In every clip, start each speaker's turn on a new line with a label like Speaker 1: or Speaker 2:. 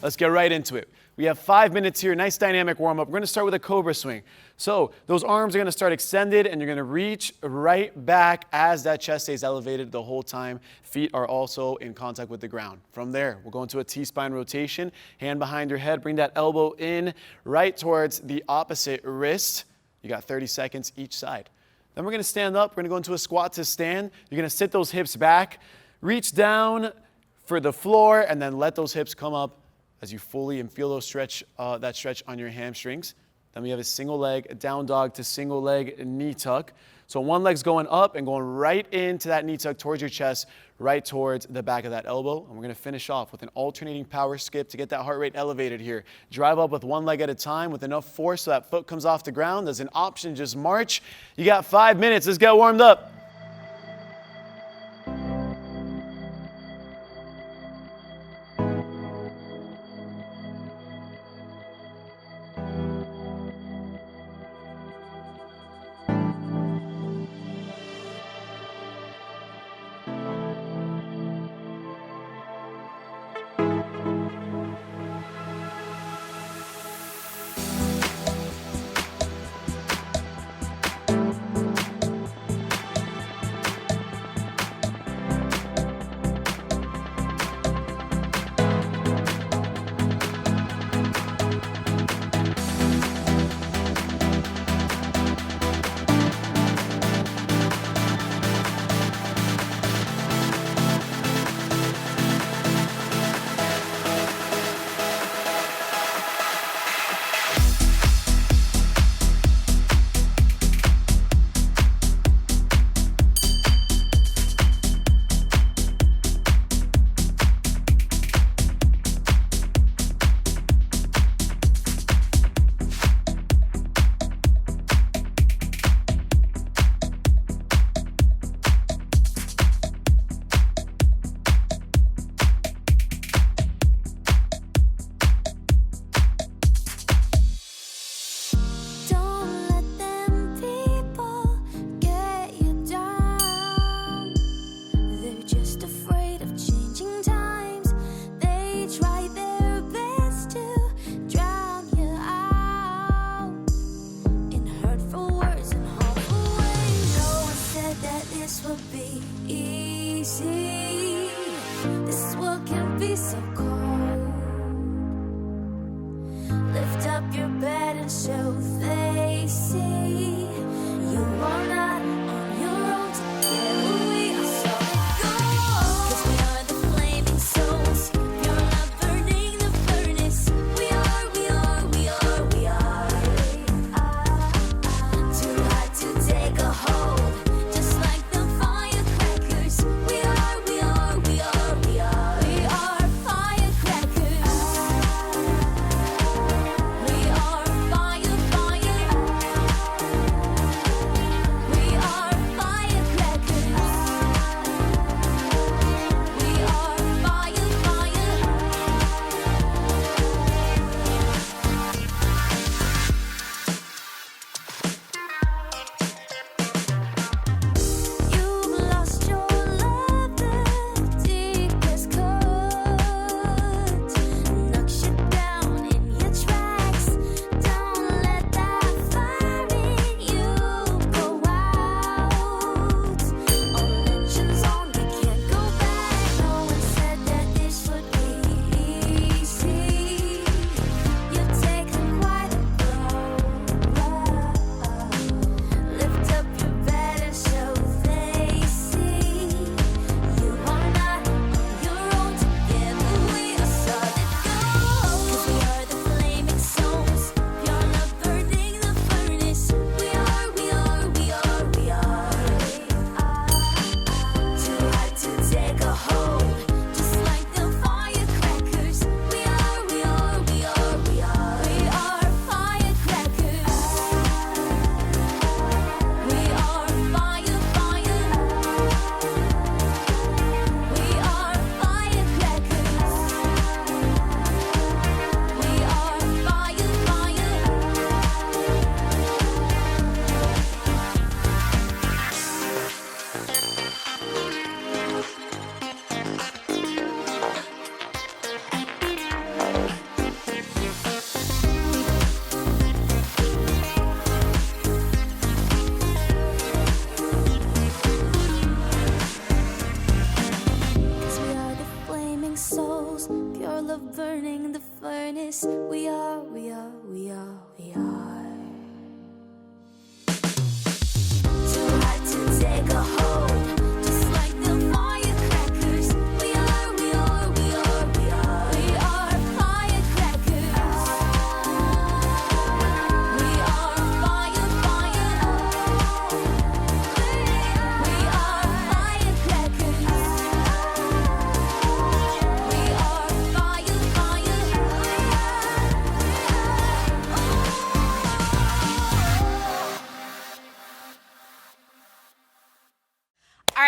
Speaker 1: let's get right into it. We have 5 minutes here, nice dynamic warm-up. We're gonna start with a cobra swing. So those arms are gonna start extended and you're gonna reach right back as that chest stays elevated the whole time. Feet are also in contact with the ground. From there, we'll go into a T-spine rotation. Hand behind your head, bring that elbow in right towards the opposite wrist. You got 30 seconds each side. Then we're gonna stand up, we're gonna go into a squat to stand. You're gonna sit those hips back, reach down for the floor, and then let those hips come up as you fully and feel those that stretch on your hamstrings. Then we have a single leg, a down dog to single leg, knee tuck. So one leg's going up and going right into that knee tuck towards your chest, right towards the back of that elbow. And we're gonna finish off with an alternating power skip to get that heart rate elevated here. Drive up with one leg at a time with enough force so that foot comes off the ground. As an option, just march. You got 5 minutes, let's get warmed up.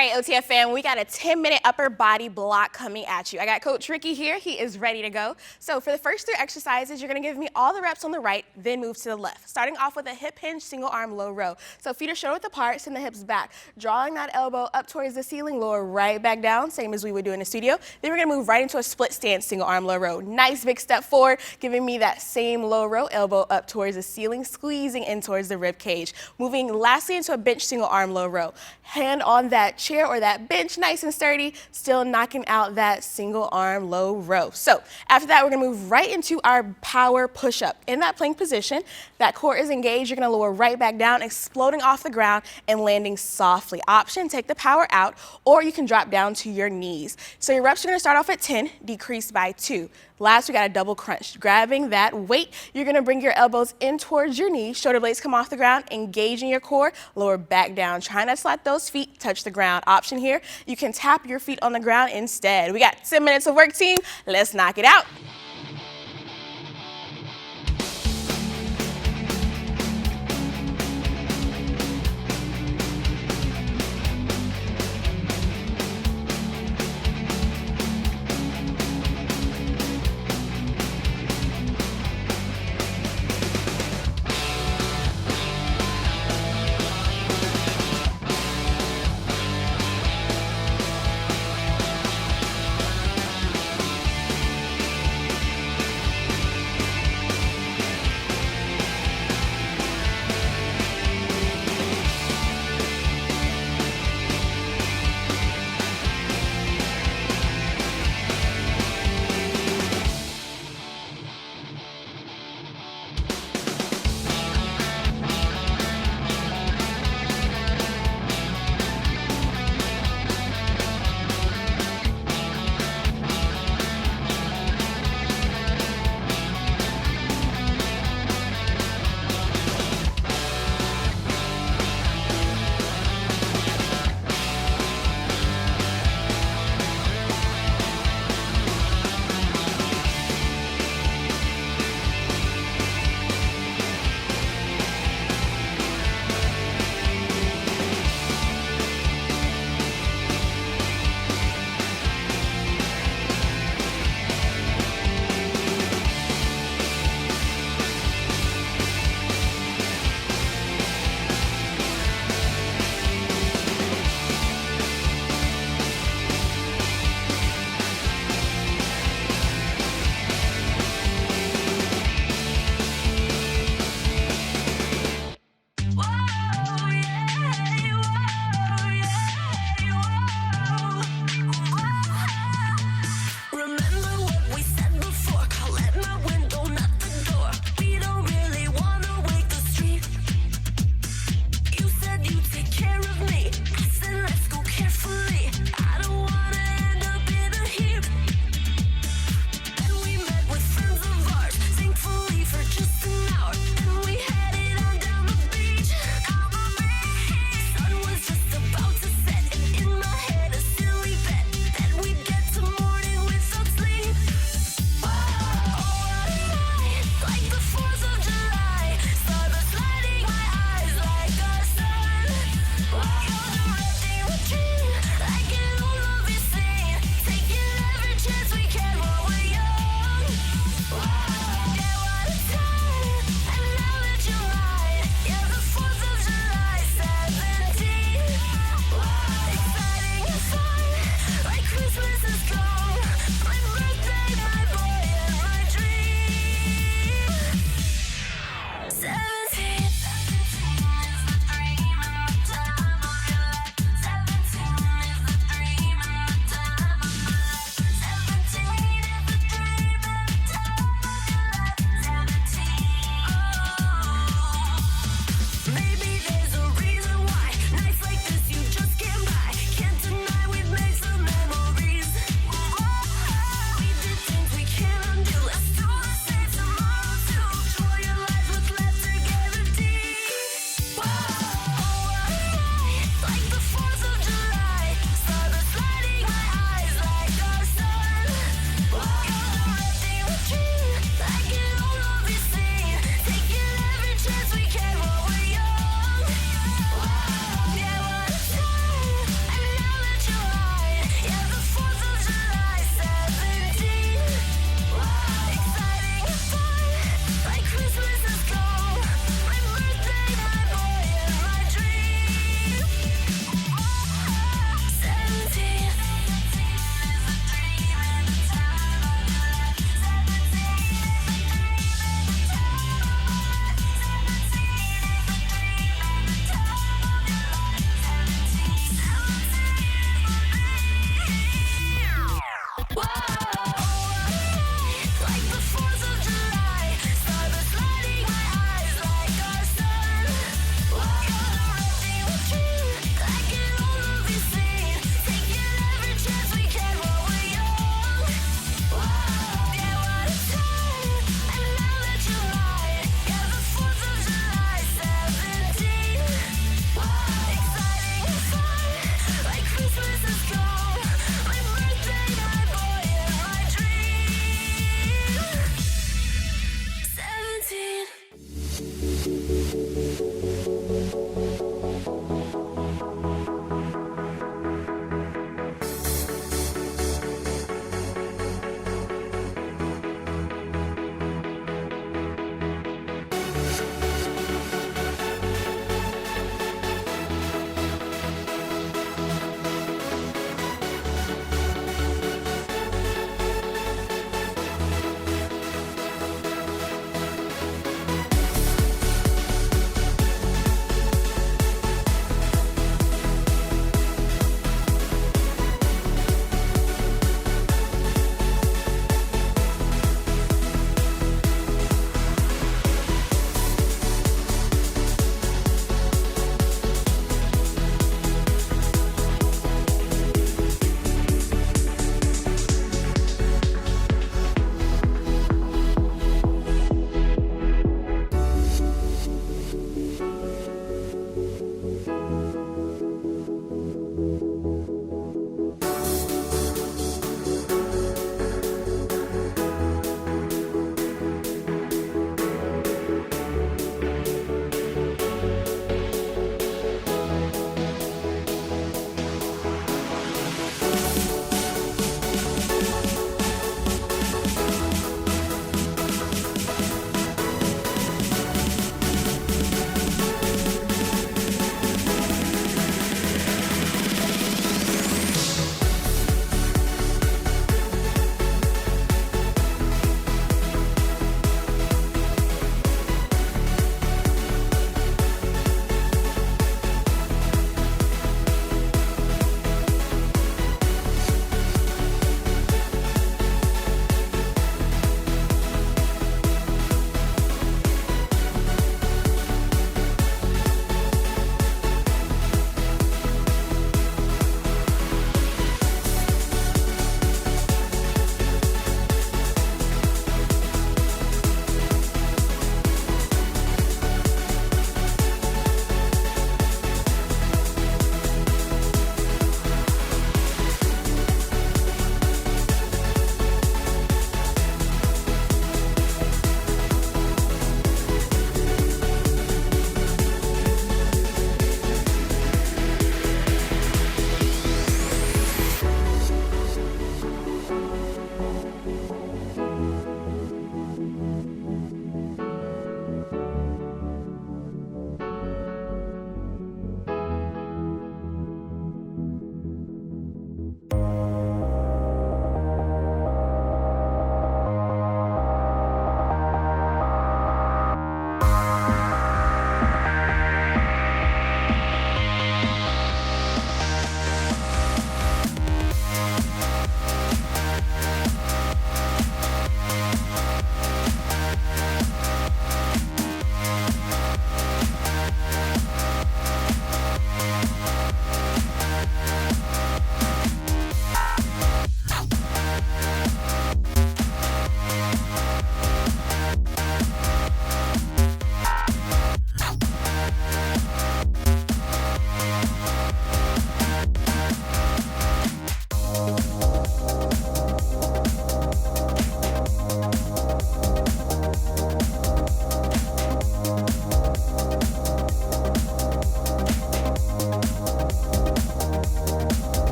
Speaker 2: right, OTF fam, we got a 10-minute upper body block coming at you. I got Coach Ricky here. He is ready to go. So for the first 3 exercises, you're going to give me all the reps on the right, then move to the left. Starting off with a hip hinge single arm low row. So feet are shoulder width apart, send the hips back. Drawing that elbow up towards the ceiling, lower right back down, same as we would do in the studio. Then we're going to move right into a split stance single arm low row. Nice big step forward, giving me that same low row, elbow up towards the ceiling, squeezing in towards the rib cage. Moving lastly into a bench single arm low row. Hand on that chair or that bench, nice and sturdy, still knocking out that single arm low row. So after that, we're gonna move right into our power push-up. In that plank position, that core is engaged. You're gonna lower right back down, exploding off the ground and landing softly. Option, take the power out, or you can drop down to your knees. So your reps are gonna start off at 10, decrease by 2. Last, we got a double crunch. Grabbing that weight, you're gonna bring your elbows in towards your knees, shoulder blades come off the ground, engaging your core, lower back down. Try not to let those feet touch the ground. Option here, you can tap your feet on the ground instead. We got 10 minutes of work, team. Let's knock it out.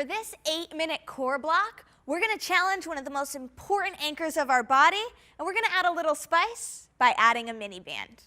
Speaker 3: For this 8-minute core block, we're going to challenge one of the most important anchors of our body, and we're going to add a little spice by adding a mini band.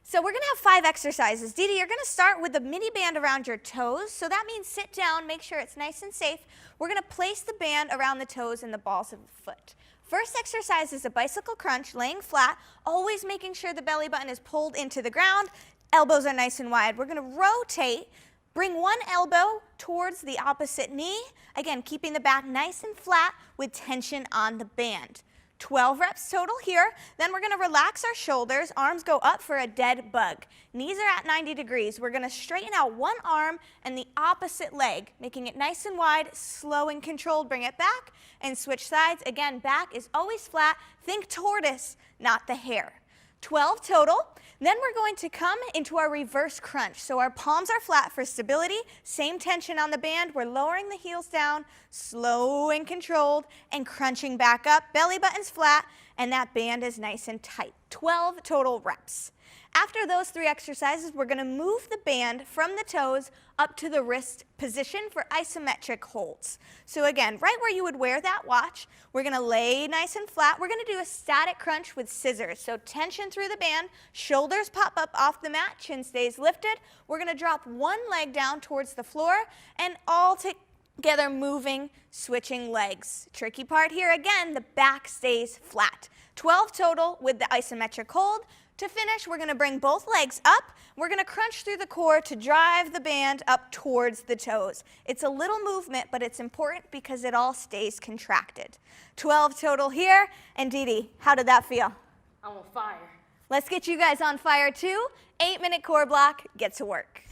Speaker 3: So we're going to have 5 exercises. Dee Dee, you're going to start with the mini band around your toes. So that means sit down, make sure it's nice and safe. We're going to place the band around the toes and the balls of the foot. First exercise is a bicycle crunch, laying flat, always making sure the belly button is pulled into the ground. Elbows are nice and wide. We're going to rotate. Bring one elbow towards the opposite knee. Again, keeping the back nice and flat with tension on the band. 12 reps total here. Then we're going to relax our shoulders. Arms go up for a dead bug. Knees are at 90 degrees. We're going to straighten out one arm and the opposite leg, making it nice and wide, slow and controlled. Bring it back and switch sides. Again, back is always flat. Think tortoise, not the hare. 12 total. Then we're going to come into our reverse crunch. So our palms are flat for stability, same tension on the band. We're lowering the heels down, slow and controlled, and crunching back up. Belly button's flat, and that band is nice and tight. 12 total reps. After those 3 exercises, we're going to move the band from the toes up to the wrist position for isometric holds. So again, right where you would wear that watch, we're going to lay nice and flat. We're going to do a static crunch with scissors. So tension through the band, shoulders pop up off the mat, chin stays lifted. We're going to drop one leg down towards the floor and all together moving, switching legs. Tricky part here again, the back stays flat. 12 total with the isometric hold. To finish, we're going to bring both legs up. We're going to crunch through the core to drive the band up towards the toes. It's a little movement, but it's important because it all stays contracted. 12 total here. And Dee Dee, how did that feel?
Speaker 4: I'm on fire.
Speaker 3: Let's get you guys on fire too. 8-minute core block, get to work.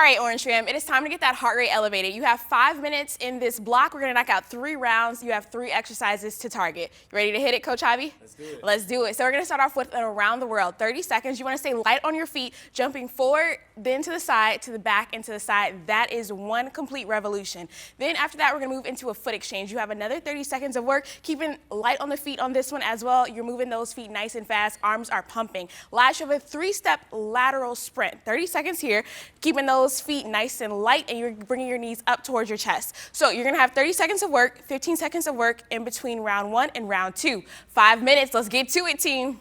Speaker 2: right, Orange Fam, it is time to get that heart rate elevated. You have 5 minutes in this block. We're gonna knock out 3 rounds. You have 3 exercises to target. You ready to hit it, Coach Javi?
Speaker 1: Let's do it.
Speaker 2: Let's do it. So we're gonna start off with an around the world. 30 seconds. You wanna stay light on your feet, jumping forward, then to the side, to the back, and to the side. That is 1 complete revolution. Then after that, we're gonna move into a foot exchange. You have another 30 seconds of work, keeping light on the feet on this one as well. You're moving those feet nice and fast. Arms are pumping. Last, you have a 3-step lateral sprint. 30 seconds here, keeping those feet nice and light, and you're bringing your knees up towards your chest. So you're gonna have 30 seconds of work, 15 seconds of work in between round 1 and round 2. 5 minutes, let's get to it, team.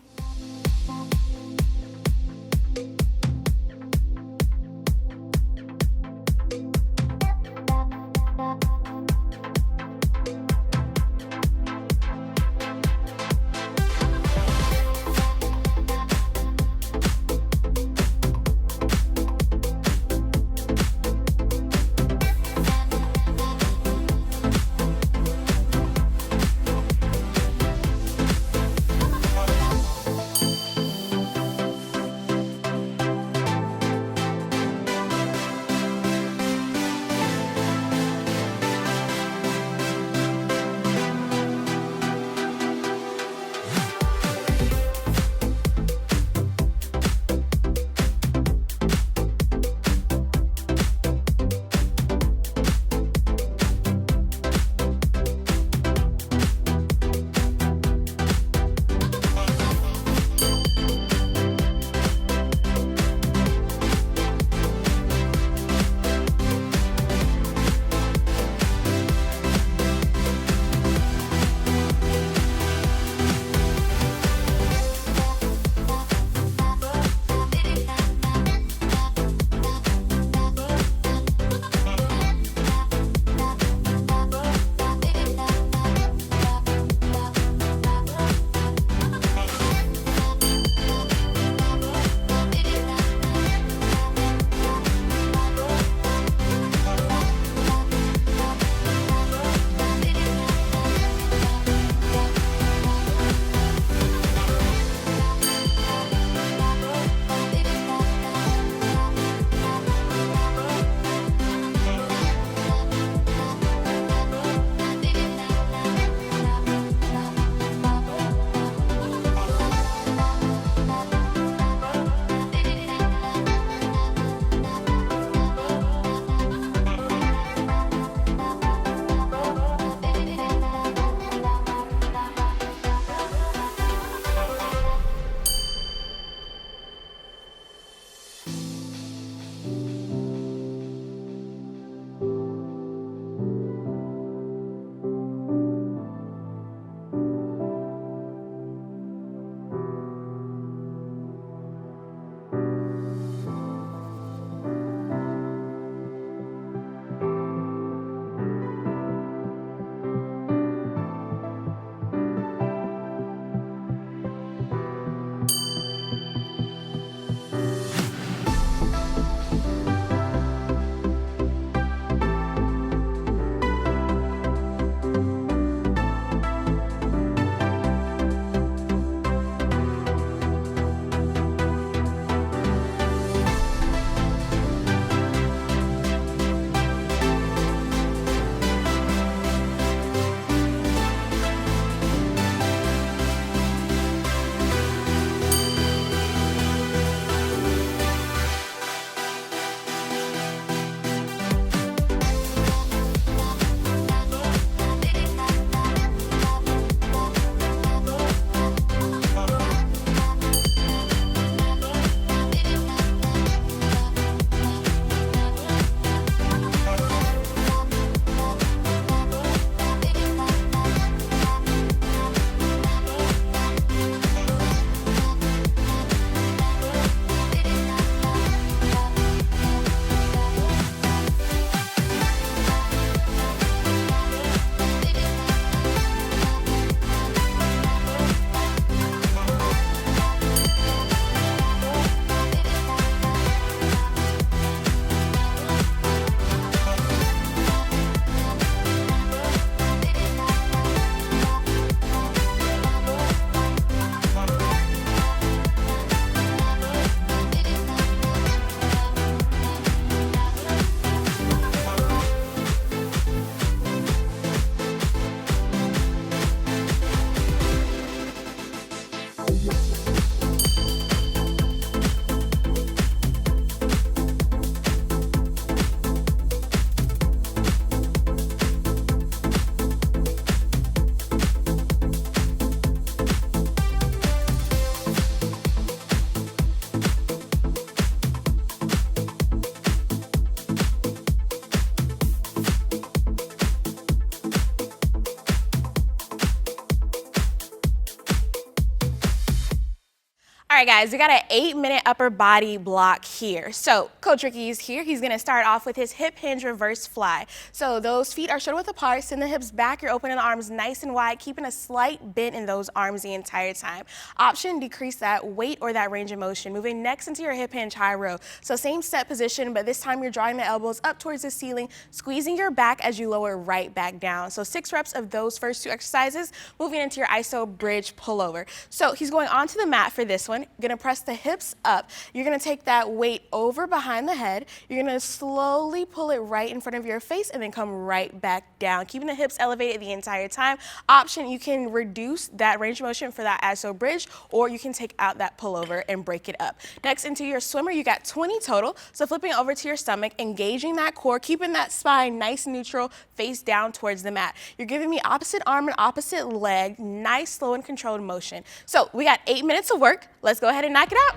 Speaker 2: All right, guys, we got an 8-minute upper body block here. So Coach Ricky is here. He's gonna start off with his hip hinge reverse fly. So those feet are shoulder width apart, send the hips back, you're opening the arms nice and wide, keeping a slight bend in those arms the entire time. Option, decrease that weight or that range of motion. Moving next into your hip hinge high row. So same set position, but this time you're drawing the elbows up towards the ceiling, squeezing your back as you lower right back down. So 6 reps of those first 2 exercises, moving into your iso bridge pullover. So he's going onto the mat for this one. Gonna press the hips up. You're gonna take that weight over behind the head. You're gonna slowly pull it right in front of your face and then come right back down, keeping the hips elevated the entire time. Option, you can reduce that range of motion for that iso bridge, or you can take out that pullover and break it up. Next, into your swimmer, you got 20 total. So flipping over to your stomach, engaging that core, keeping that spine nice and neutral, face down towards the mat. You're giving me opposite arm and opposite leg, nice, slow and controlled motion. So we got 8 minutes of work. Let's go ahead and knock it out.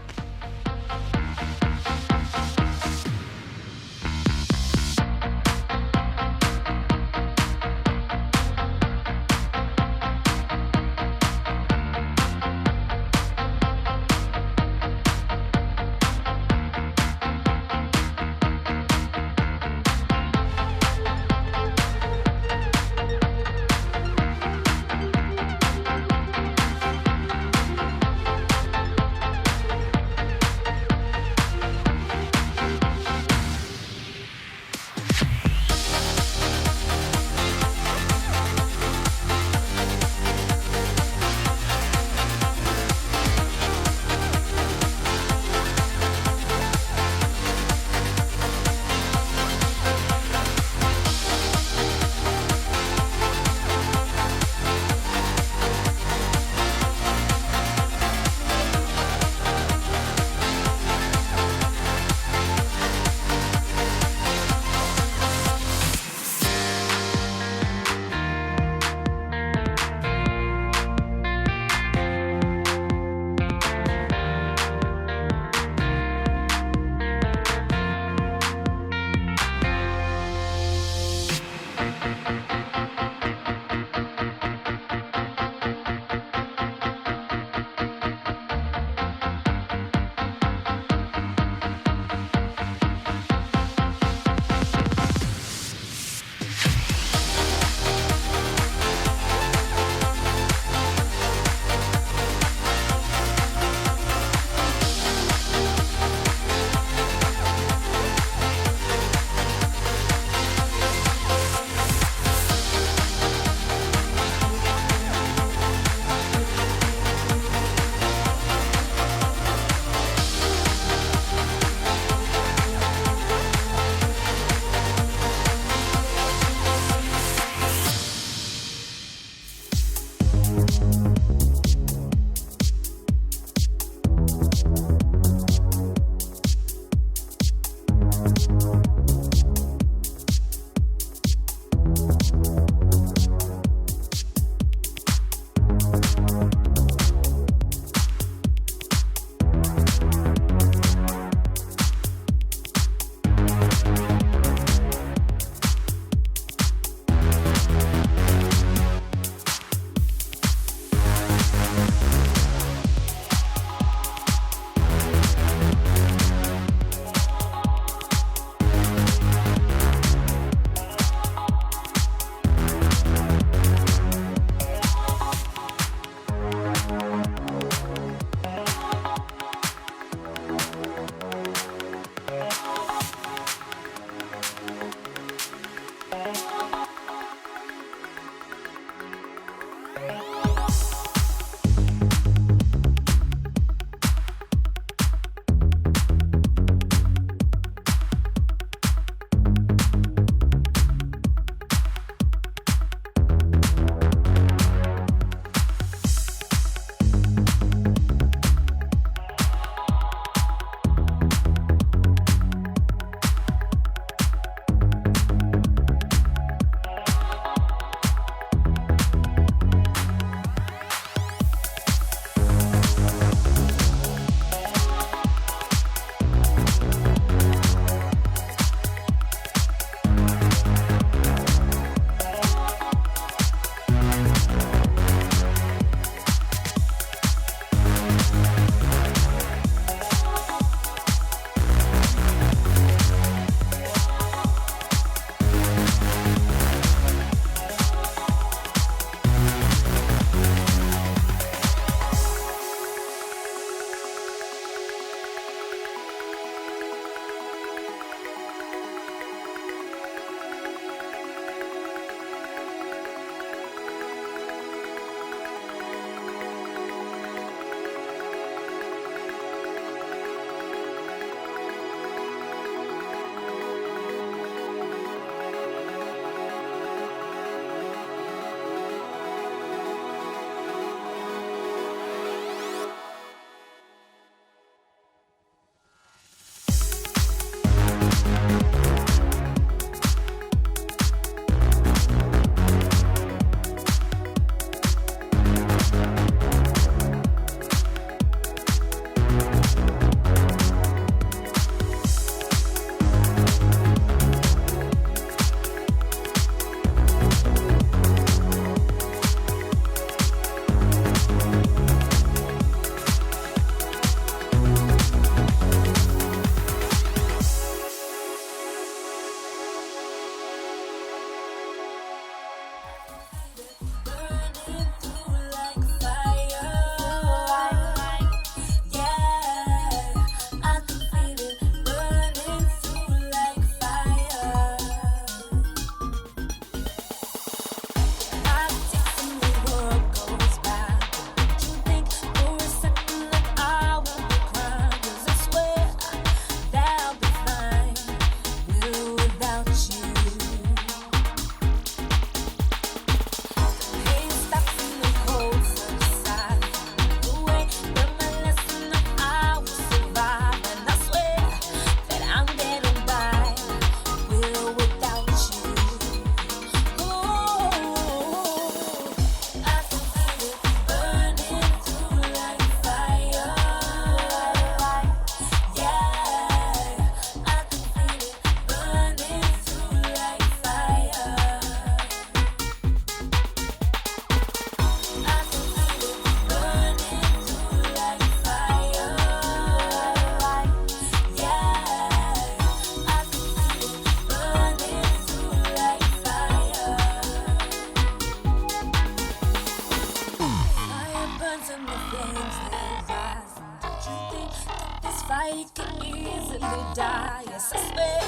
Speaker 4: them the things they rise. Don't you think that this fight can easily die? Yes, I swear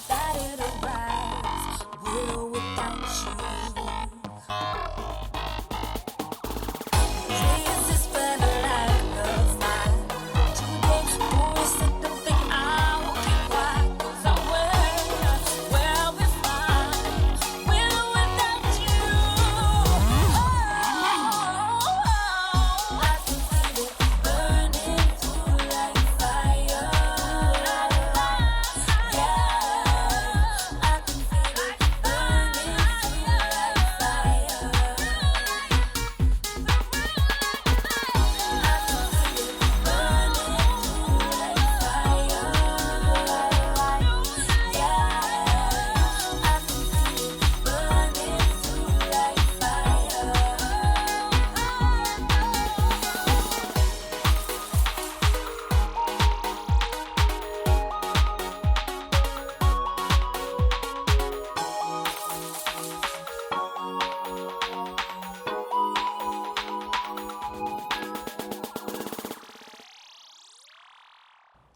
Speaker 4: that it'll rise, will without you. Resist for the lack of mine. Today, boys, don't think I will keep quiet, 'cause I will be fine, will without you. I can feel it burning through like fire. Yeah, I can feel it burning through like fire.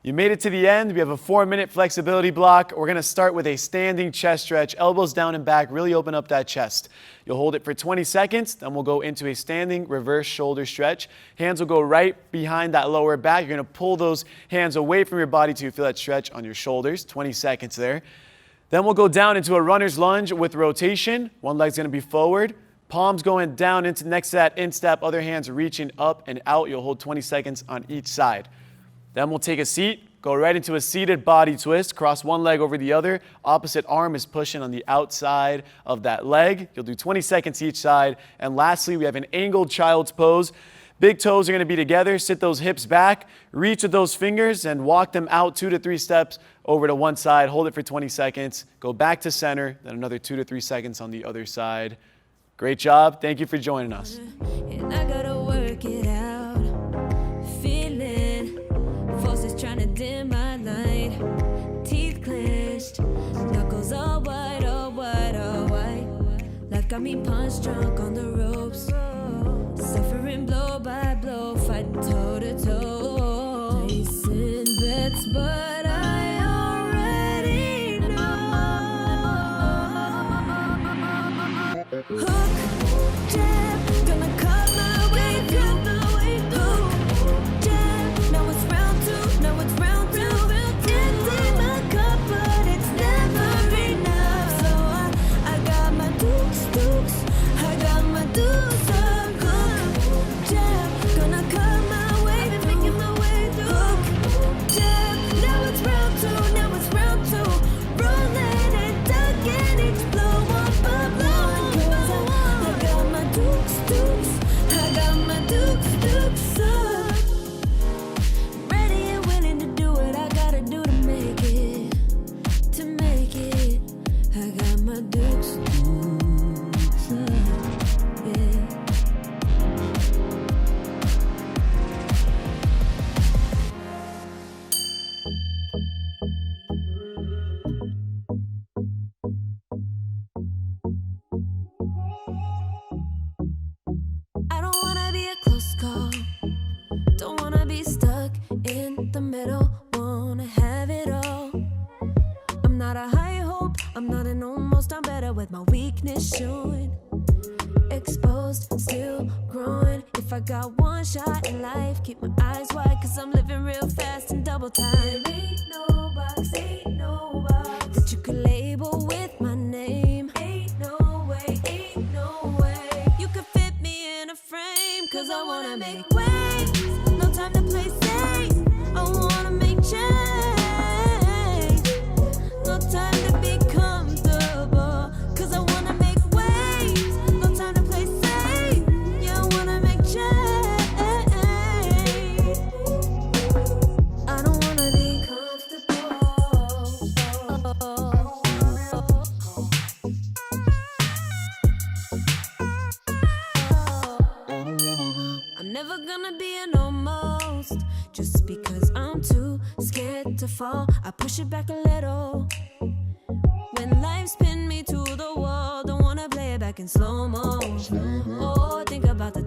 Speaker 1: You made it to the end. We have a 4-minute flexibility block. We're going to start with a standing chest stretch, elbows down and back, really open up that chest. You'll hold it for 20 seconds, then we'll go into a standing reverse shoulder stretch. Hands will go right behind that lower back. You're going to pull those hands away from your body till you feel that stretch on your shoulders, 20 seconds there. Then we'll go down into a runner's lunge with rotation. One leg's going to be forward, palms going down into next to that instep, other hands reaching up and out. You'll hold 20 seconds on each side. Then we'll take a seat, go right into a seated body twist, cross one leg over the other. Opposite arm is pushing on the outside of that leg. You'll do 20 seconds each side. And lastly, we have an angled child's pose. Big toes are going to be together. Sit those hips back, reach with those fingers and walk them out 2 to 3 steps over to one side. Hold it for 20 seconds. Go back to center, then another 2 to 3 seconds on the other side. Great job. Thank you for joining us.
Speaker 4: And I gotta work it out. Feeling forces trying to dim my light. Teeth clenched, knuckles all white, all white, all white. Life got me punch drunk on the ropes. Suffering blow by blow, fighting toe to toe. Placing bets, but I already know. Hook, jab, gonna cut my way through. Hook, jab, now it's round two, now it's round two. Empty my cup, but it's never enough. So I got my dukes, I got my dukes up. Hook, jab, gonna cut my way through. Making my way through. Hook, jab, now it's round two, now it's round two. Rolling and ducking each blow up a blow. I got my dukes, I got my dukes up. Ready and willing to do what I gotta do to make it, I got my dukes up, yeah. I don't wanna be a close call. Don't wanna be stuck in the middle. Wanna have it all. I'm not a high hope, I'm not an almost. I'm better with my weakness showing. Exposed, still growing. If I got one shot in life, keep my eyes wide, 'cause I'm living real fast in double time. There ain't no box that you could label with my name. Ain't no way you could fit me in a frame, 'cause I wanna make waves. No time to play safe, I wanna make change. No time to be comfortable, 'cause I wanna make waves. No time to play safe, yeah, I wanna make change. I don't wanna be comfortable. I'm never gonna be an almost, just because I'm too scared to fall. I push it back a little. When life's pinned me to the wall, don't wanna play it back in slow mo. Oh, think about the